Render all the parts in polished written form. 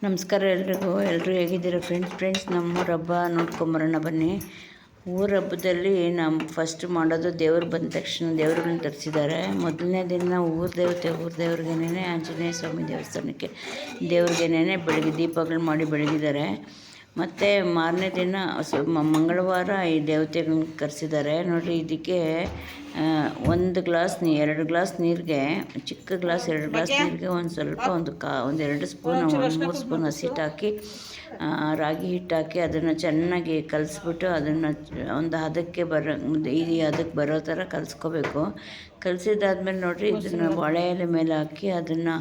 ನಮಸ್ಕಾರ ಎಲ್ಲರೂ ಹೇಗಿದ್ದೀರಾ ಫ್ರೆಂಡ್ಸ್ ನಮ್ಮೂರ ಹಬ್ಬ ನೋಡ್ಕೊಂಬರೋಣ ಬನ್ನಿ. ಊರ ಹಬ್ಬದಲ್ಲಿ ನಾವು ಫಸ್ಟ್ ಮಾಡೋದು ದೇವ್ರು ಬಂದ ತಕ್ಷಣ ದೇವ್ರುಗಳನ್ನ ತರಿಸಿದ್ದಾರೆ. ಮೊದಲನೇ ದಿನ ಊರ ದೇವ್ರಿಗೇನೆ ಆಂಜನೇಯ ಸ್ವಾಮಿ ದೇವಸ್ಥಾನಕ್ಕೆ ದೇವ್ರಿಗೇನೆ ಬೆಳಗ್ಗೆ ದೀಪಗಳು ಮಾಡಿ ಬೆಳಗಿದ್ದಾರೆ. ಮತ್ತು ಮಾರನೇ ದಿನ ಮಂಗಳವಾರ ಈ ದೇವತೆಗಳನ್ನ ಕರೆಸಿದ್ದಾರೆ ನೋಡಿ. ಇದಕ್ಕೆ 2 ಗ್ಲಾಸ್ ನೀರಿಗೆ, ಚಿಕ್ಕ ಗ್ಲಾಸ್ 2 ಗ್ಲಾಸ್ ನೀರಿಗೆ ಒಂದು 2 ಸ್ಪೂನ್ 3 ಸ್ಪೂನ್ ಹಸಿಟ್ಟು ಹಾಕಿ ರಾಗಿ ಹಿಟ್ಟು ಹಾಕಿ ಅದನ್ನು ಚೆನ್ನಾಗಿ ಕಲಿಸ್ಬಿಟ್ಟು ಅದನ್ನು ಒಂದು ಹದಕ್ಕೆ ಬರೋ ಥರ ಕಲಿಸ್ಕೋಬೇಕು. ಕಲಿಸಿದಾದ್ಮೇಲೆ ನೋಡಿರಿ ಇದನ್ನು ಬಾಳೆ ಎಲೆ ಮೇಲೆ ಹಾಕಿ ಅದನ್ನು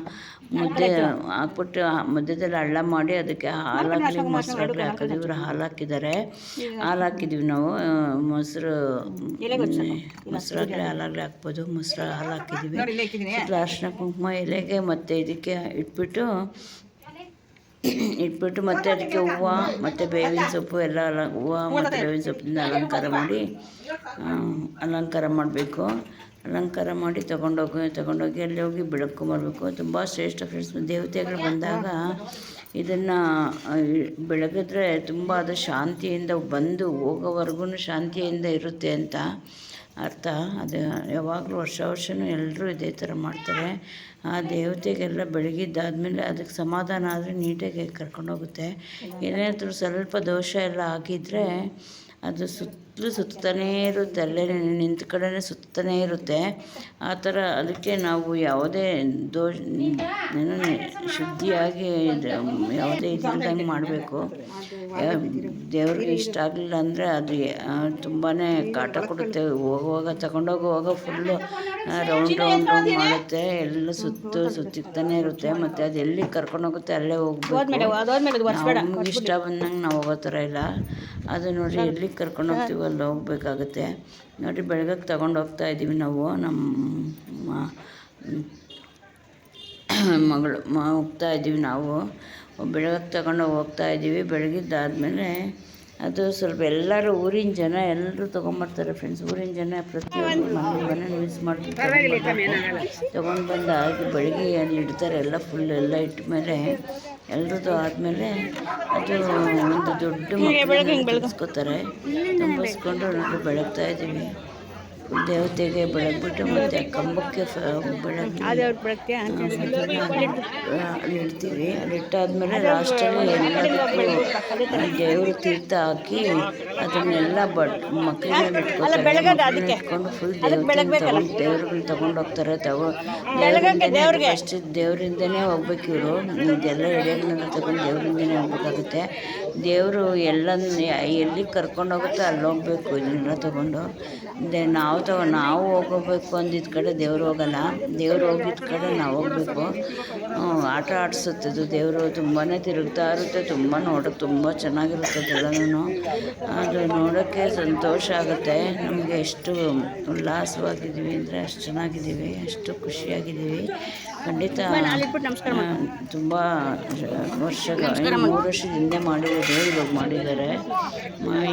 ಮುದ್ದೆ ಹಾಕ್ಬಿಟ್ಟು ಮಧ್ಯದಲ್ಲಿ ಹಳ್ಳ ಮಾಡಿ ಅದಕ್ಕೆ ಹಾಲಾಗಲಿ ಮೊಸರಾಗಲಿ ಹಾಕೋದು. ಇವರು ಹಾಲು ಹಾಕಿದ್ದಾರೆ, ಹಾಲು ಹಾಕಿದ್ದೀವಿ ನಾವು. ಮೊಸರಾಗಲಿ ಹಾಲಾಗಲಿ ಹಾಕ್ಬೋದು. ಹಾಲು ಹಾಕಿದ್ದೀವಿ. ಅರಿಶಿನ ಕುಂಕುಮ ಎಲೆಗೆ ಮತ್ತು ಇದಕ್ಕೆ ಇಟ್ಬಿಟ್ಟು ಮತ್ತು ಅದಕ್ಕೆ ಹೂವು ಮತ್ತು ಬೇವಿನ ಸೊಪ್ಪು ಎಲ್ಲ ಹೂವು ಮತ್ತು ಬೇವಿನ ಸೊಪ್ಪಿಂದ ಅಲಂಕಾರ ಮಾಡಬೇಕು. ಅಲಂಕಾರ ಮಾಡಿ ತಗೊಂಡೋಗಿ ಅಲ್ಲಿ ಹೋಗಿ ಬೆಳಗ್ಕೊಂಬರ್ಬೇಕು. ತುಂಬ ಶ್ರೇಷ್ಠ ಫ್ರೆಂಡ್ಸ್. ದೇವತೆಗಳು ಬಂದಾಗ ಇದನ್ನು ಬೆಳಗಿದ್ರೆ ತುಂಬ ಅದು ಶಾಂತಿಯಿಂದ ಬಂದು ಹೋಗೋವರೆಗೂ ಶಾಂತಿಯಿಂದ ಇರುತ್ತೆ ಅಂತ ಅರ್ಥ. ಅದು ಯಾವಾಗಲೂ ವರ್ಷವೂ ಎಲ್ಲರೂ ಇದೇ ಥರ ಮಾಡ್ತಾರೆ. ಆ ದೇವತೆಗೆಲ್ಲ ಬೆಳಗಿದ್ದಾದಮೇಲೆ ಅದಕ್ಕೆ ಸಮಾಧಾನ ಆದರೆ ನೀಟಾಗಿ ಕರ್ಕೊಂಡೋಗುತ್ತೆ. ಏನಾದರೂ ಸ್ವಲ್ಪ ದೋಷ ಎಲ್ಲ ಆಗಿದ್ದರೆ ಅದು ಸುತ್ತಾನೇ ಇರುತ್ತೆ, ಅಲ್ಲೇ ನಿಂತ ಕಡೆನೇ ಸುತ್ತಾನೇ ಇರುತ್ತೆ. ಆ ಥರ ಅದಕ್ಕೆ ನಾವು ಯಾವುದೇ ಶುದ್ಧಿಯಾಗಿ ಯಾವುದೇ ಇದಿಲ್ದಂಗೆ ಮಾಡಬೇಕು. ದೇವ್ರಿಗೆ ಇಷ್ಟ ಆಗಲಿಲ್ಲ ಅಂದರೆ ಅದು ತುಂಬಾ ಕಾಟ ಕೊಡುತ್ತೆ. ತಗೊಂಡೋಗುವಾಗ ಫುಲ್ಲು ರೌಂಡ್ ಮಾಡುತ್ತೆ, ಎಲ್ಲ ಸುತ್ತಾನೇ ಇರುತ್ತೆ. ಮತ್ತು ಅದು ಎಲ್ಲಿ ಕರ್ಕೊಂಡೋಗುತ್ತೆ ಅಲ್ಲೇ ಹೋಗ್ಬೇಕು. ನಮ್ಗೆ ಇಷ್ಟ ಬಂದಂಗೆ ನಾವು ಹೋಗೋ ಥರ ಇಲ್ಲ. ಅದು ನೋಡಿ ಎಲ್ಲಿ ಕರ್ಕೊಂಡೋಗ್ತೀವೋ ಅಲ್ಲಿ ಹೋಗ್ಬೇಕಾಗುತ್ತೆ ನೋಡಿ. ಬೆಳಗ್ಗೆ ತಗೊಂಡೋಗ್ತಾ ಇದ್ದೀವಿ ನಾವು. ನಮ್ಮ ಮಗಳು ಹೋಗ್ತಾ ಇದ್ದೀವಿ ನಾವು. ಬೆಳಗ್ಗೆ ತಗೊಂಡು ಹೋಗ್ತಾ ಇದ್ದೀವಿ. ಬೆಳಗಿದ್ದಾದಮೇಲೆ ಅದು ಸ್ವಲ್ಪ ಎಲ್ಲರೂ ಊರಿನ ಜನ ಎಲ್ಲರೂ ತೊಗೊಂಬರ್ತಾರೆ ಫ್ರೆಂಡ್ಸ್. ಊರಿನ ಜನ ಪ್ರತಿಯೊಂದು ಮನೆ ಯೂಸ್ ಮಾಡ್ತಾರೆ. ತೊಗೊಂಡು ಬಂದು ಹಾಗೆ ಬೆಳಗ್ಗೆ ಅಲ್ಲಿ ಇಡ್ತಾರೆ. ಎಲ್ಲ ಫುಲ್ ಎಲ್ಲ ಇಟ್ಟ ಮೇಲೆ ಎಲ್ರದ್ದು ಆದಮೇಲೆ ಅದು ಒಂದು ದೊಡ್ಡ ಬೆಳಗಿಸ್ಕೋತಾರೆ. ತುಂಬಿಸ್ಕೊಂಡು ಬೆಳಗ್ತಾ ಇದ್ದೀವಿ. ದೇವತೆಗೆ ಬೆಳಗ್ಬಿಟ್ಟು ಮತ್ತು ಕಂಬಕ್ಕೆ ಇಡ್ತೀವಿ. ಅಲ್ಲಿಟ್ಟಾದ್ಮೇಲೆ ಲಾಸ್ಟಲ್ಲಿ ಎಲ್ಲದಕ್ಕೂ ದೇವರು ತೀರ್ಥ ಹಾಕಿ ಅದನ್ನೆಲ್ಲ ಮಕ್ಕಳನ್ನ ಇಟ್ಕೊಂಡು ಫುಲ್ ದೇವ್ರುಗಳು ತಗೊಂಡೋಗ್ತಾರೆ. ಅಷ್ಟು ದೇವರಿಂದನೇ ಹೋಗ್ಬೇಕು ಇವರು. ಇದೆಲ್ಲ ಎಡೆಗಳನ್ನೆಲ್ಲ ತಗೊಂಡು ದೇವರಿಂದನೇ ಹೋಗ್ಬೇಕಾಗುತ್ತೆ. ದೇವರು ಎಲ್ಲಿ ಕರ್ಕೊಂಡೋಗುತ್ತೋ ಅಲ್ಲಿ ಹೋಗ್ಬೇಕು. ಇದನ್ನೆಲ್ಲ ತಗೊಂಡು ನಾವು ಹೋಗಬೇಕು ಅಂದಿದ್ದ ಕಡೆ ದೇವ್ರು ಹೋಗಲ್ಲ, ದೇವ್ರು ಹೋಗಿದ್ದ ಕಡೆ ನಾವು ಹೋಗ್ಬೇಕು. ಆಟ ಆಡಿಸುತ್ತೆ ಅದು. ದೇವರು ತುಂಬಾ ತಿರುಗ್ತಾ ಇರುತ್ತೆ. ನೋಡೋಕ್ಕೆ ತುಂಬ ಚೆನ್ನಾಗಿರುತ್ತೆ ಅದೆಲ್ಲನೂ. ಅದು ನೋಡೋಕ್ಕೆ ಸಂತೋಷ ಆಗುತ್ತೆ. ನಮಗೆ ಎಷ್ಟು ಉಲ್ಲಾಸವಾಗಿದ್ದೀವಿ ಅಂದರೆ ಅಷ್ಟು ಚೆನ್ನಾಗಿದ್ದೀವಿ, ಅಷ್ಟು ಖುಷಿಯಾಗಿದ್ದೀವಿ. ಖಂಡಿತ ತುಂಬ 3 ವರ್ಷದ ಹಿಂದೆ ಮಾಡಿರೋದು ಇವಾಗ ಮಾಡಿದ್ದಾರೆ.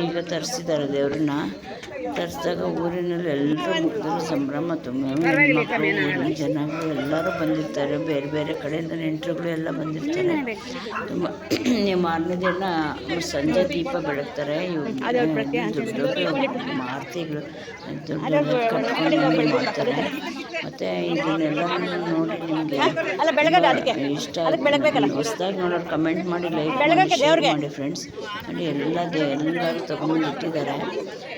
ಈಗ ತರಿಸಿದ್ದಾರೆ ದೇವ್ರನ್ನ. ತರಿಸಿದಾಗ ಊರಿನಲ್ಲಿ ಎಲ್ಲರೂ ಮುಖದಲ್ಲಿ ಸಂಭ್ರಮ. ತುಂಬ ಮಕ್ಕಳು, ಊರಿನ ಜನಗಳು ಎಲ್ಲರೂ ಬಂದಿರ್ತಾರೆ. ಬೇರೆ ಬೇರೆ ಕಡೆಯಿಂದ ನೆಂಟರುಗಳು ಎಲ್ಲ ಬಂದಿರ್ತಾರೆ. ತುಂಬ ಮಾರನೇ ದಿನ ಸಂಜೆ ದೀಪ ಬೆಳಗ್ತಾರೆ. ದೊಡ್ಡ ಮಾರ್ತಿಗಳು ಕಟ್ಕೊಂಡು ಮಾಡ್ತಾರೆ. ಮತ್ತು ಇದನ್ನೆಲ್ಲ ನೋಡಿ ನಿಮಗೆ ಇಷ್ಟ ಹೊಸದಾಗಿ ನೋಡೋರು ಕಮೆಂಟ್ ಮಾಡಿ, ಲೈಕ್ ಮಾಡಿ ಫ್ರೆಂಡ್ಸ್. ನೋಡಿ ಎಲ್ಲರೂ ತೊಗೊಂಡು ಇಟ್ಟಿದ್ದಾರೆ.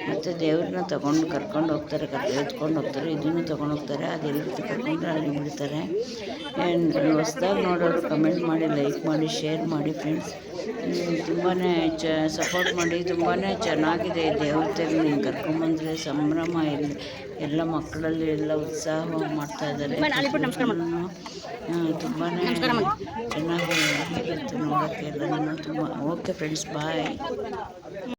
ಮತ್ತು ದೇವ್ರನ್ನ ಕರ್ಕೊಂಡು ಹೋಗ್ತಾರೆ, ಎತ್ಕೊಂಡು ಹೋಗ್ತಾರೆ. ಇದನ್ನು ತೊಗೊಂಡು ಹೋಗ್ತಾರೆ. ಅದು ಎಲ್ಲಿ ಕರ್ಕೊಂಡು ಅಲ್ಲಿ ಬಿಡ್ತಾರೆ. ಹೊಸದಾಗಿ ನೋಡೋರು ಕಮೆಂಟ್ ಮಾಡಿ, ಲೈಕ್ ಮಾಡಿ, ಶೇರ್ ಮಾಡಿ ಫ್ರೆಂಡ್ಸ್. ತುಂಬಾ ಸಪೋರ್ಟ್ ಮಾಡಿ. ತುಂಬಾ ಚೆನ್ನಾಗಿದೆ ದೇವತೆಗಳನ್ನ ಕರ್ಕೊಂಬಂದರೆ ಸಂಭ್ರಮ. ಎಲ್ಲ ಮಕ್ಕಳಲ್ಲಿ ಎಲ್ಲ ಉತ್ಸಾಹವಾಗಿ ಮಾಡ್ತಾಯಿದ್ದಾರೆ. ತುಂಬಾ ಚೆನ್ನಾಗಿ ಇರುತ್ತೆ ನೋಡೋಕ್ಕೆ ಎಲ್ಲ. ತುಂಬ ಓಕೆ ಫ್ರೆಂಡ್ಸ್, ಬಾಯ್.